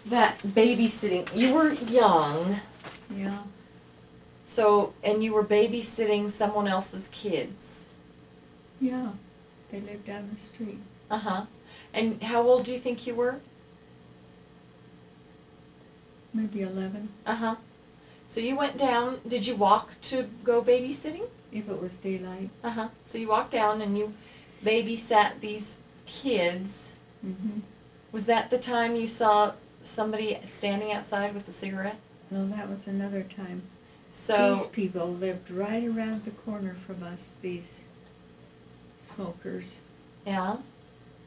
that babysitting, you were young. Yeah. So, and you were babysitting someone else's kids. Yeah. They lived down the street. Uh-huh. And how old do you think you were? Maybe 11. Uh-huh. So you went down, did you walk to go babysitting? If it was daylight. Uh-huh. So you walked down and you babysat these kids. Mm-hmm. Was that the time you saw somebody standing outside with a cigarette? No, that was another time. So These people lived right around the corner from us, these smokers. yeah.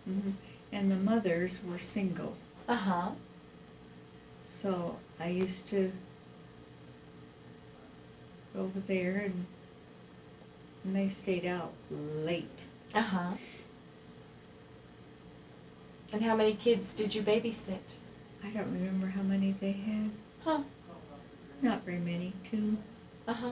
Mm-hmm. And the mothers were single. Uh-huh. So I used to go over there and they stayed out late. Uh-huh. And how many kids did you babysit? I don't remember how many they had. Huh. Not very many, 2. Uh-huh.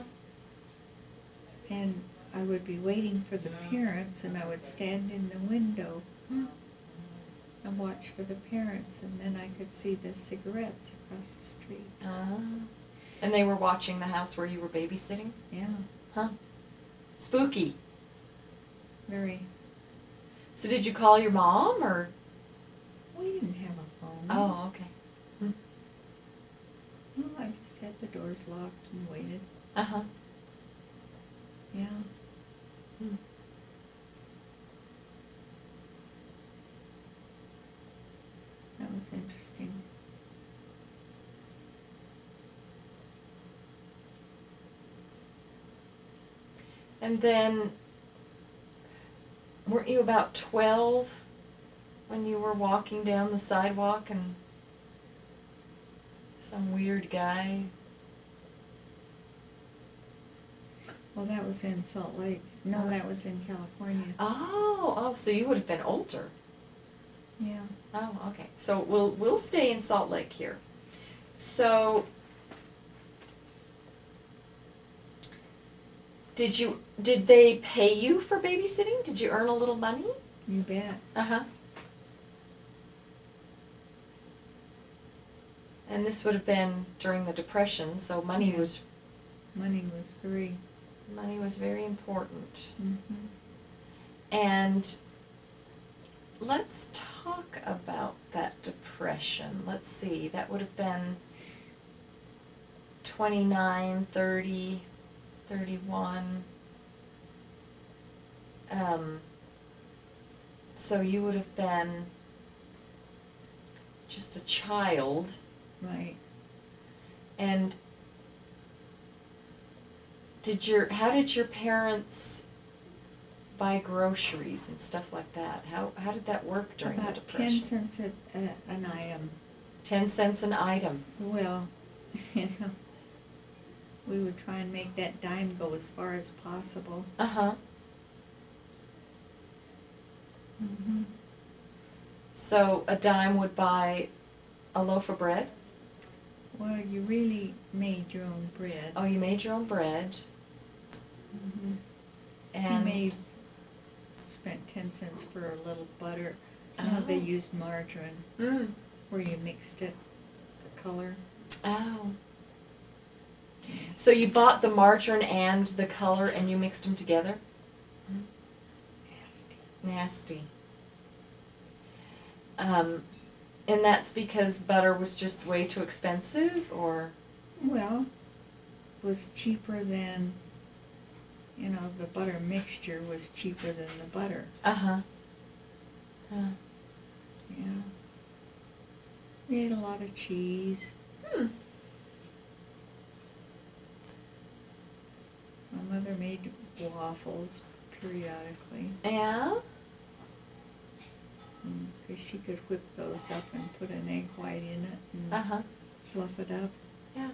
And I would be waiting for the parents, and I would stand in the window and watch for the parents, and then I could see the cigarettes across the street. And they were watching the house where you were babysitting? Yeah, Huh. Spooky. very. So did you call your mom or? We didn't have a phone. Oh, okay. No, I just had the doors locked and waited. Uh-huh. Yeah. Hmm. That was interesting. And then, weren't you about 12 when you were walking down the sidewalk and some weird guy? Well, that was in Salt Lake. No, that was in California. Oh, so you would have been older. Yeah. Oh, okay. So we'll stay in Salt Lake here. So did they pay you for babysitting? Did you earn a little money? You bet. Uh-huh. And this would have been during the Depression, so money Yeah. was Money was very important. Mm-hmm. And let's talk about that Depression. Let's see, that would have been 29, 30, 31. So you would have been just a child. Right. And how did your parents buy groceries and stuff like that? How did that work during the About Depression? 10 cents an item. 10 cents an item. Well, we would try and make that dime go as far as possible. Uh-huh. Mm-hmm. So a dime would buy a loaf of bread? Well, you really made your own bread. Oh, you made your own bread. Mm-hmm. And you may spent 10 cents for a little butter. You know, they Oh. used margarine where you mixed it, the color. Oh. So you bought the margarine and the color and you mixed them together? Nasty. And that's because butter was just way too expensive, or? Well, it was cheaper than, the butter mixture was cheaper than the butter. Uh-huh. Yeah. We ate a lot of cheese. My mother made waffles periodically. Yeah? Because she could whip those up and put an egg white in it and Uh-huh. fluff it up. Yeah.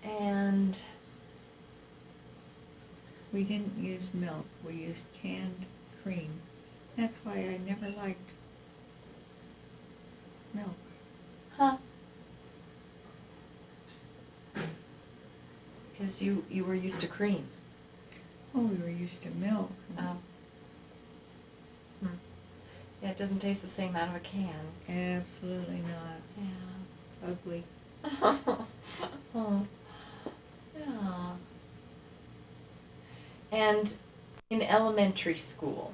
And We didn't use milk. We used canned cream. That's why I never liked milk. huh? Because you were used to cream. Oh, we were used to milk. Oh. Yeah, it doesn't taste the same out of a can. Absolutely not. Yeah. Ugly. Oh. Yeah. And in elementary school,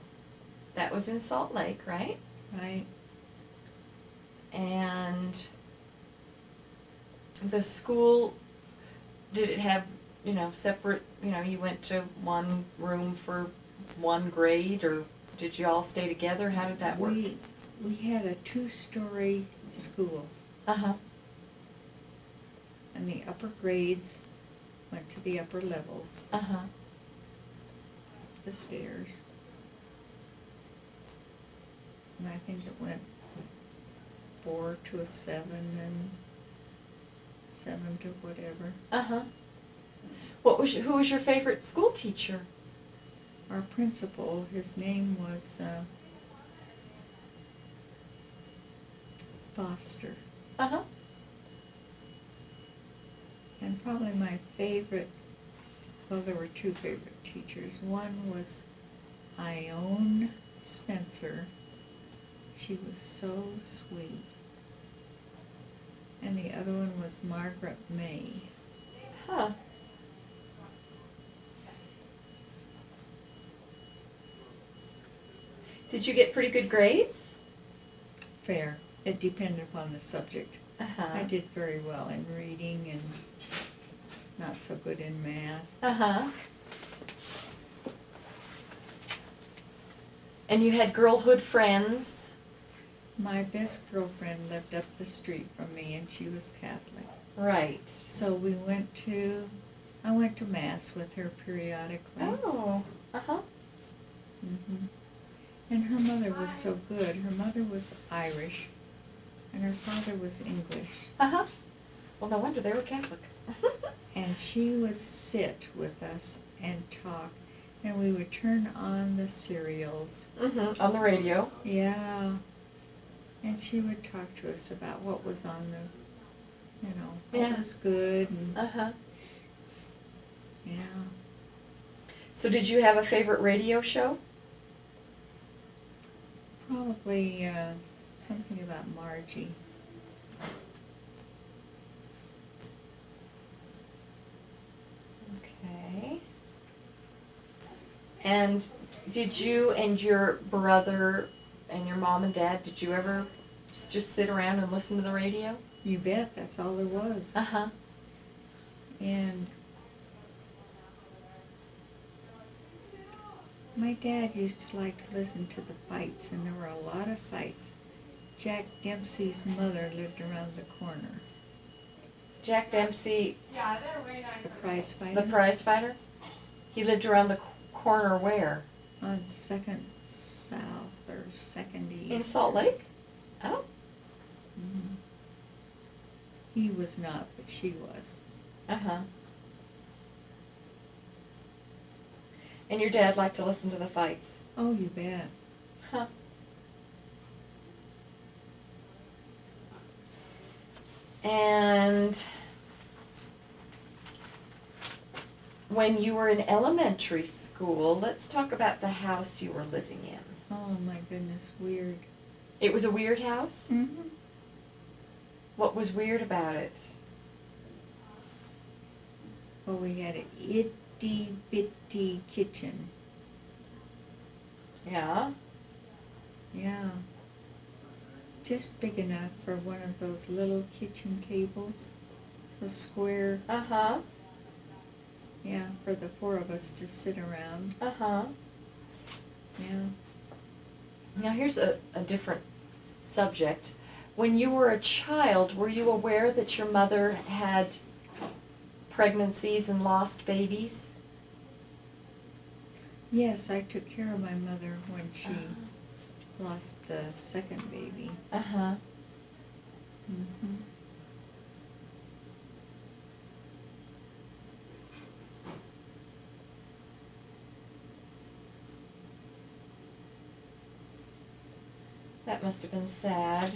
that was in Salt Lake, right? Right. And the school, did it have, separate, you went to one room for one grade, or did you all stay together? How did that work? We had a 2-story school, Uh-huh. and the upper grades went to the upper levels, Uh-huh. the stairs. And I think it went 4 to a 7 and 7 to whatever. Uh-huh. Who was your favorite school teacher? Our principal, his name was Foster. Uh-huh. And probably my favorite, well, there were 2 favorite teachers. One was Ione Spencer. She was so sweet. And the other one was Margaret May. Huh. Did you get pretty good grades? Fair. It depended upon the subject. Uh-huh. I did very well in reading and not so good in math. Uh-huh. And you had girlhood friends? My best girlfriend lived up the street from me, and she was Catholic. Right. So I went to Mass with her periodically. Oh. Uh-huh. Mm-hmm. And her mother was so good. Her mother was Irish, and her father was English. Uh-huh. Well, no wonder they were Catholic. And she would sit with us and talk, and we would turn on the serials. Mm-hmm. On the radio. Yeah. And she would talk to us about what was on the, what was good. And, Uh-huh. yeah. So did you have a favorite radio show? Probably something about Margie. Okay. And did you and your brother and your mom and dad, did you ever just sit around and listen to the radio? You bet, that's all there was. Uh-huh. And my dad used to like to listen to the fights, and there were a lot of fights. Jack Dempsey's mother lived around the corner. Jack Dempsey, The prize fighter. the prize fighter? He lived around the corner where? On 2nd South or 2nd East. In Salt Lake? Oh. Mhm. He was not, but she was. Uh-huh. And your dad liked to listen to the fights? Oh, you bet. Huh. And when you were in elementary school, let's talk about the house you were living in. Oh my goodness, weird. It was a weird house? Mm-hmm. What was weird about it? Well, we had an itty-bitty kitchen. Yeah? Yeah. Just big enough for one of those little kitchen tables. The square, Uh-huh. yeah, for the 4 of us to sit around. Uh-huh. Yeah. Now here's a different subject. When you were a child, were you aware that your mother had pregnancies and lost babies? Yes, I took care of my mother when she lost the 2nd baby. Uh-huh. Mm-hmm. That must have been sad.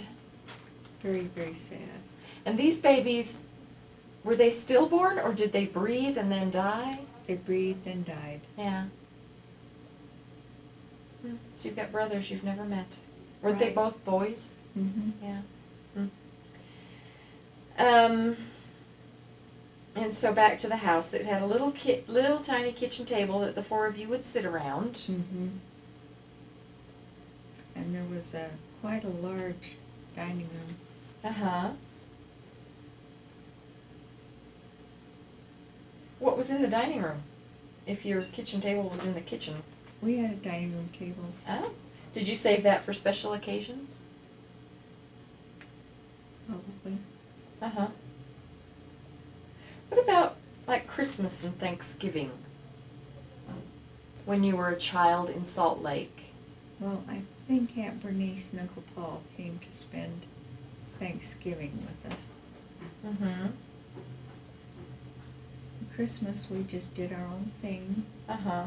Very, very sad. And these babies, were they stillborn or did they breathe and then die? They breathed and died. Yeah. So you've got brothers you've never met. Weren't they Right. both boys? Mm-hmm. Yeah. Mm. And so back to the house. It had a little tiny kitchen table that the four of you would sit around. Mm-hmm. And there was quite a large dining room. Uh-huh. What was in the dining room? If your kitchen table was in the kitchen. We had a dining room table. Oh. Did you save that for special occasions? Probably. Uh-huh. What about, like, Christmas and Thanksgiving? When you were a child in Salt Lake? Well, I think Aunt Bernice and Uncle Paul came to spend Thanksgiving with us. Mm-hmm. Christmas, we just did our own thing. Uh-huh.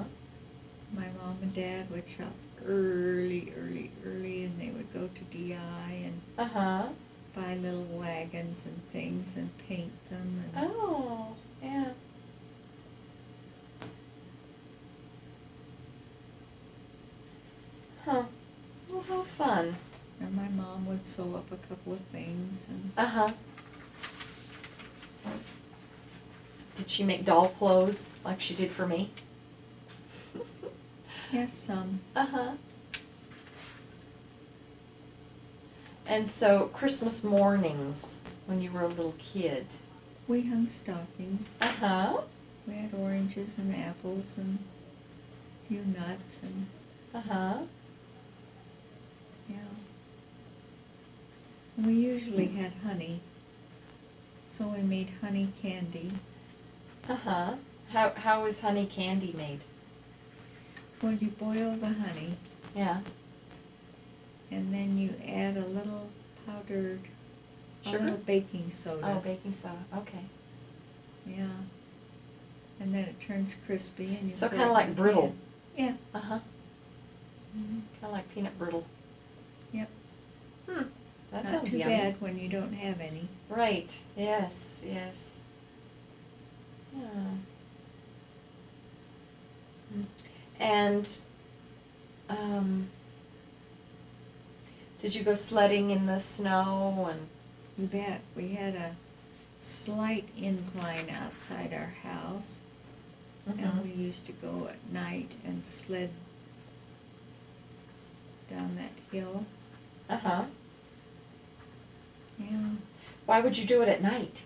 My mom and dad would shop early, and they would go to DI and Uh-huh. buy little wagons and things and paint them. And Oh, yeah. Huh. Well, how fun. And my mom would sew up a couple of things. And Uh-huh. Did she make doll clothes like she did for me? yes, Uh-huh. And so, Christmas mornings, when you were a little kid. we hung stockings. Uh-huh. We had oranges and apples and a few nuts and, Uh-huh. yeah. And we usually had honey, so we made honey candy. Uh-huh. How is honey candy made? Well, you boil the honey, Yeah. and then you add a little powdered, Sugar? a little baking soda. Oh, baking soda. Okay. Yeah. And then it turns crispy, and you So put kind it of in like the brittle. pan. Yeah. Uh-huh. Mm-hmm. Kind of like peanut brittle. Yep. That Not sounds too yummy. bad when you don't have any. Right. Yes. Yes. Yeah. And did you go sledding in the snow and? You bet. We had a slight incline outside our house, and we used to go at night and sled down that hill. Uh-huh. Yeah. Why would you do it at night?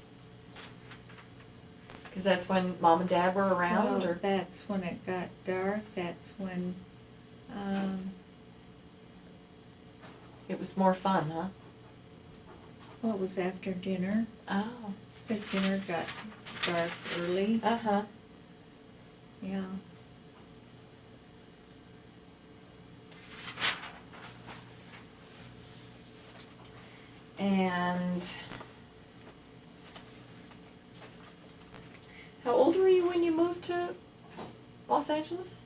Because that's when Mom and Dad were around, Well, or? that's when it got dark. That's when It was more fun, huh? well, it was after dinner, Oh. because dinner got dark early. Uh-huh. Yeah. And how old were you when you moved to Los Angeles?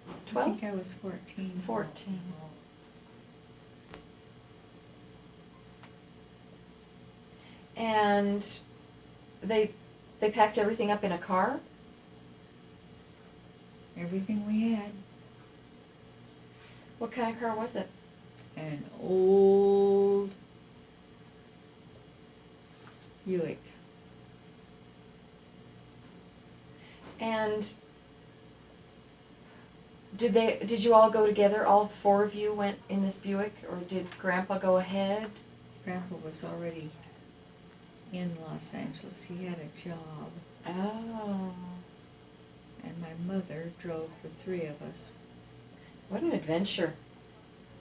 I 12? think I was 14. 14. And they packed everything up in a car? Everything we had. What kind of car was it? An old Buick. And did you all go together? All four of you went in this Buick, or did Grandpa go ahead? Grandpa was already in Los Angeles. He had a job. Oh. And my mother drove the three of us What an adventure.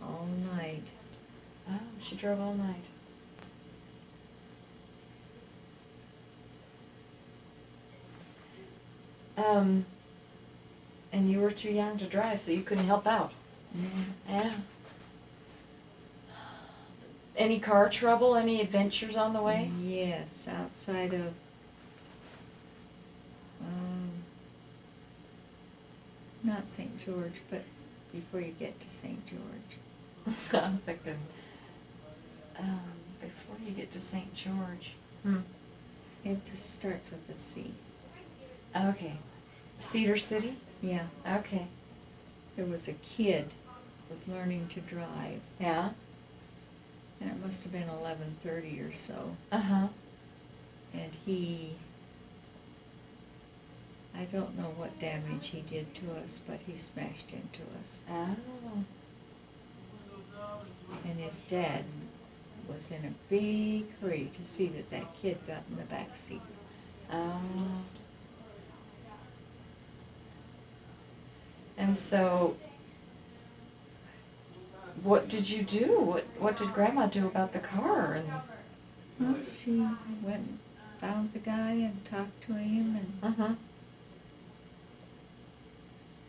all night. Oh, she drove all night. And you were too young to drive, so you couldn't help out. Yeah. Any car trouble? Any adventures on the way? Yes, outside of not St. George, but before you get to St. George. I'm thinking, before you get to St. George. It just starts with a C. Okay. Cedar City? Yeah, Okay. there was a kid was learning to drive, Yeah. and it must have been 11:30 or so. Uh-huh. And I don't know what damage he did to us, but he smashed into us. Oh. And his dad was in a big hurry to see that that kid got in the back seat. Oh. And so, what did you do? What did Grandma do about the car? And Well, she went and found the guy and talked to him uh-huh.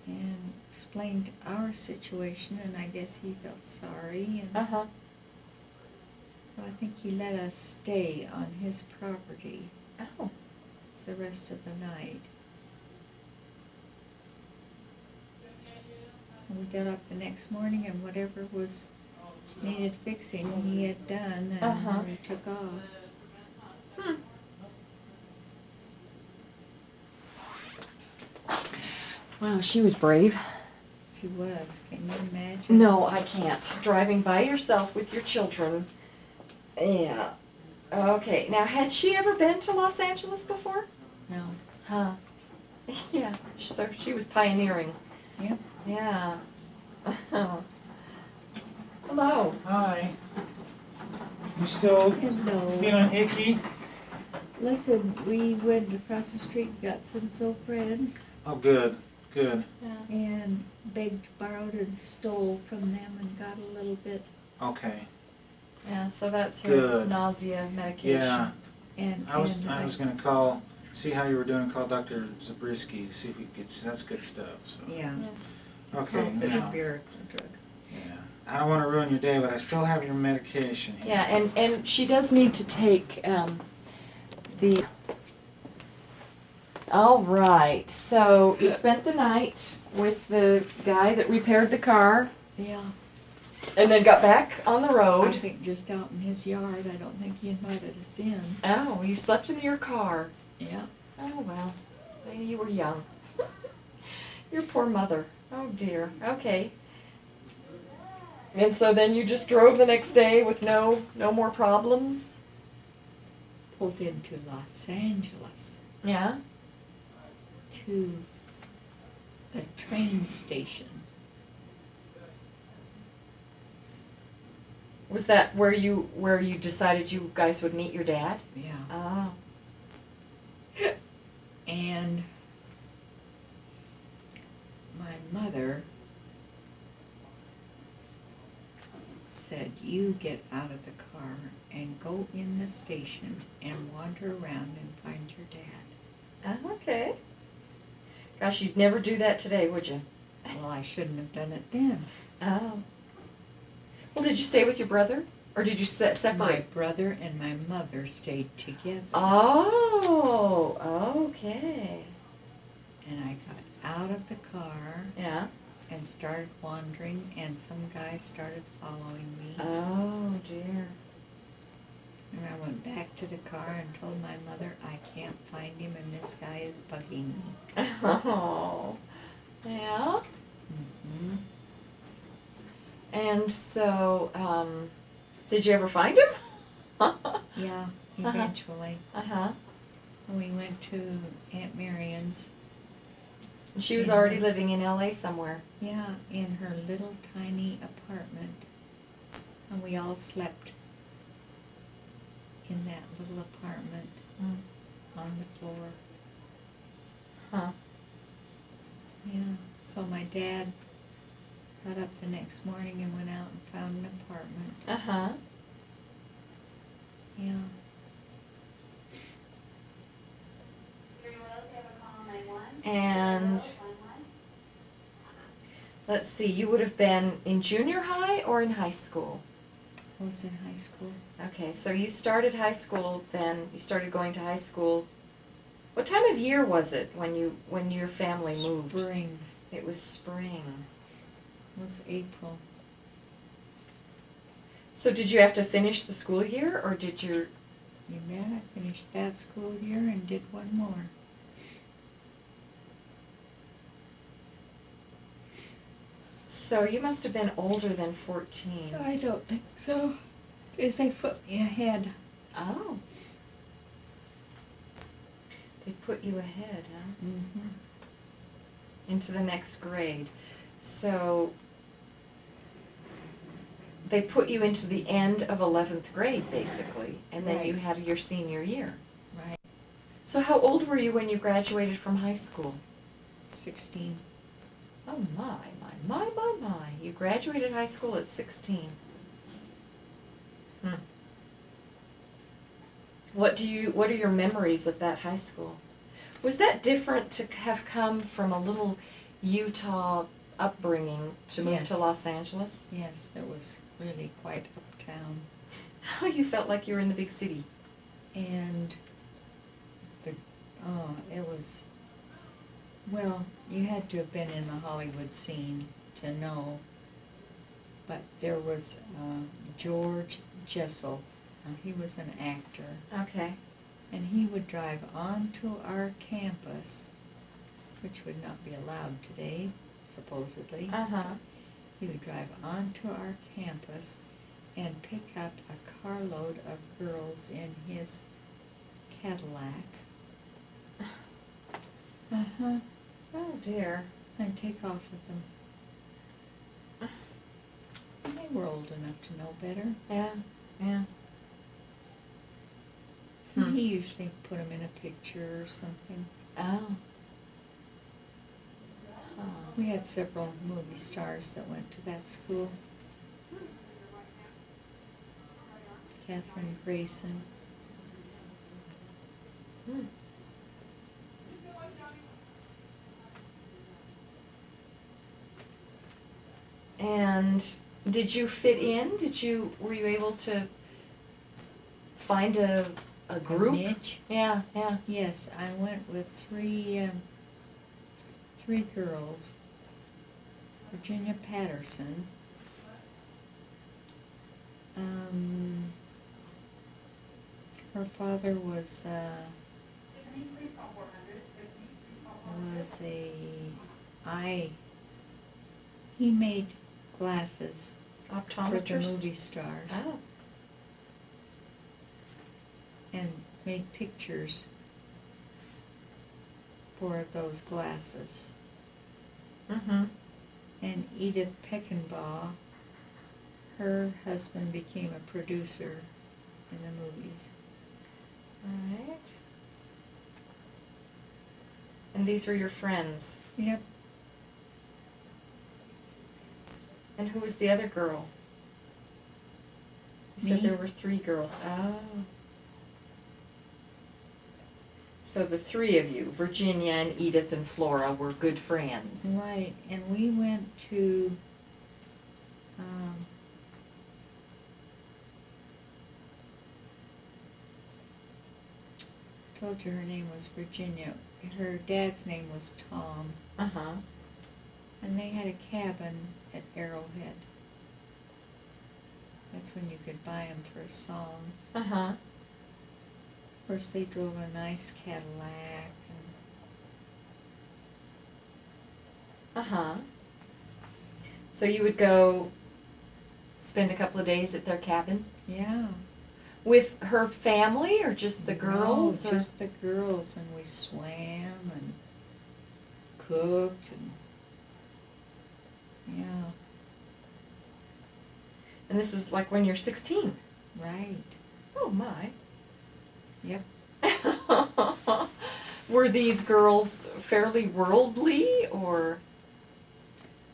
and explained our situation, and I guess he felt sorry, and Uh-huh. so I think he let us stay on his property Oh. the rest of the night. And we got up the next morning, and whatever was needed fixing he had done, and Uh-huh. we took off. Hmm. Wow, she was brave. She was. Can you imagine? No, I can't. Driving by yourself with your children. Yeah. Okay. Now, had she ever been to Los Angeles before? No. Huh. Yeah. So she was pioneering. Yep. Yeah. Hello. Hi. You still Hello. feeling icky? Listen, we went across the street, got some Zofran, Oh, good, good. Yeah. and begged, borrowed, and stole from them, and got a little bit. Okay. Yeah. So that's her Good. nausea medication. Yeah. And I was gonna call, see how you were doing. Call Dr. Zabriskie, see if we could. That's good stuff. So. Yeah. Okay. It's a Now, miracle drug. yeah. I don't want to ruin your day, but I still have your medication here. Yeah, and she does need to take the. All right. So you spent the night with the guy that repaired the car, Yeah. and then got back on the I road. think just out in his yard. I don't think he invited us in. Oh, you slept in your car. Yeah. Oh well, maybe you were young. Your poor mother. Oh dear. Okay. And so then you just drove the next day with no more problems? Pulled into Los Angeles Yeah. to a train station. Was that where you decided you guys would meet your dad? Yeah. Oh. And my mother said, you get out of the car and go in the station and wander around and find your dad. Oh, okay. Gosh, you'd never do that today, would you? Well, I shouldn't have done it then. Oh. Well, did you stay with your brother? Or did you My separate? brother and my mother stayed together. Oh, okay. And I got out of the car Yeah. and started wandering, and some guy started following me. Oh, dear. And I went back to the car and told my mother, I can't find him and this guy is bugging me. Oh. Yeah. Mm-hmm. And so, did you ever find him? Yeah, eventually. Uh-huh. We went to Aunt Marion's. And she was already living in LA somewhere. Yeah, in her little tiny apartment. And we all slept in that little apartment on the floor. Huh. Yeah, so my dad got up the next morning and went out and found an apartment. Uh-huh. Yeah. And let's see, you would have been in junior high or in high school? I was in high school. Okay, so you started high school then, you started going to high school. What time of year was it when your family moved? Spring. It was spring. It was April. So did you have to finish the school year, or did you? You bet I finished that school year and did one more. So you must have been older than 14. I don't think so. Because they put me ahead. Oh. They put you ahead, huh? Mm-hmm. Into the next grade. So they put you into the end of 11th grade, basically, and then you Right. had your senior year. Right. So how old were you when you graduated from high school? 16. Oh my. You graduated high school at 16. What are your memories of that high school? Was that different to have come from a little Utah upbringing to move Yes. to Los Angeles? Yes, it was really quite uptown. How you felt like you were in the big city? And it was, well, you had to have been in the Hollywood scene to know, but there was George Jessel. He was an actor, Okay. and he would drive onto our campus, which would not be allowed today, supposedly. Uh-huh. He would drive onto our campus and pick up a carload of girls in his Cadillac. Uh-huh. Oh dear. And take off with them. And they were old enough to know better. Yeah. And he usually put them in a picture or something. Oh. We had several movie stars that went to that school. Katherine Grayson. Hmm. And did you fit in? Were you able to find a group? A niche? Yeah. Yes, I went with three girls. Virginia Patterson. Her father was he made glasses for the Optometrist? movie stars. Oh. And made pictures for those glasses. Mm-hmm. And Edith Peckinpah, her husband became a producer in the movies. All right. And these were your friends. Yep. And who was the other girl? You said Me. there were 3 girls. Oh. So the 3 of you, Virginia and Edith and Flora, were good friends. Right, and we went to told you her name was Virginia. Her dad's name was Tom. Uh-huh. And they had a cabin at Arrowhead. That's when you could buy them for a song. Uh-huh. Of course, they drove a nice Cadillac. Uh-huh. So you would go spend a couple of days at their cabin? Yeah. With her family or just the girls? No, just the girls, and we swam and cooked and yeah. And this is like when you're 16? Right. Oh my. Yep. Were these girls fairly worldly or?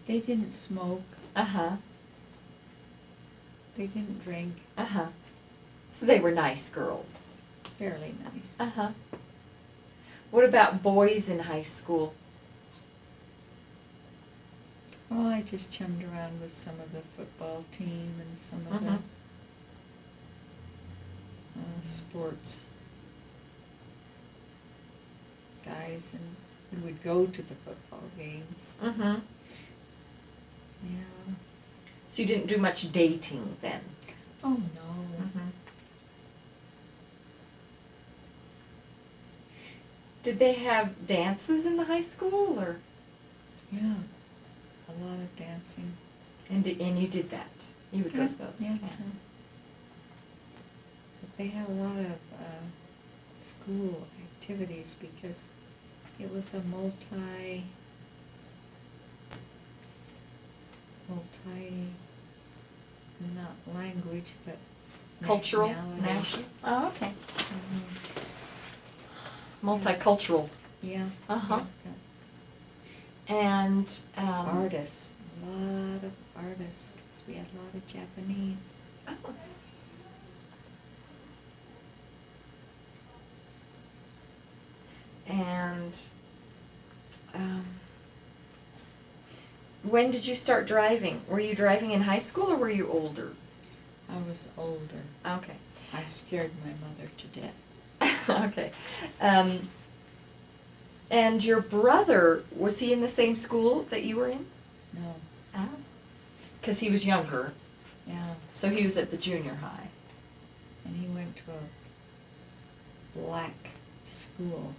They didn't smoke. Uh-huh. They didn't drink. Uh-huh. So they were nice girls. Fairly nice. Uh-huh. What about boys in high school? Oh, I just chummed around with some of the football team and some of the sports guys, and we would go to the football games. Mm-hmm. Yeah. So you didn't do much dating then? Oh, no. Mm-hmm. Did they have dances in the high school or? Yeah. A lot of dances. dancing. And you did that. You would go to those. Yeah. But they had a lot of school activities because it was a multi, not language, but Cultural, nationality. national. Oh, okay. Mhm. Multicultural. Yeah. Uh-huh. Yeah. And Artists, a lot of artists, because we had a lot of Japanese. Oh. And when did you start driving? Were you driving in high school or were you older? I was older. Okay. I scared my mother to death. Okay. And your brother, was he in the same school that you were in? No. Oh. Because he was younger, Yeah. so he was at the junior high. And he went to a black school.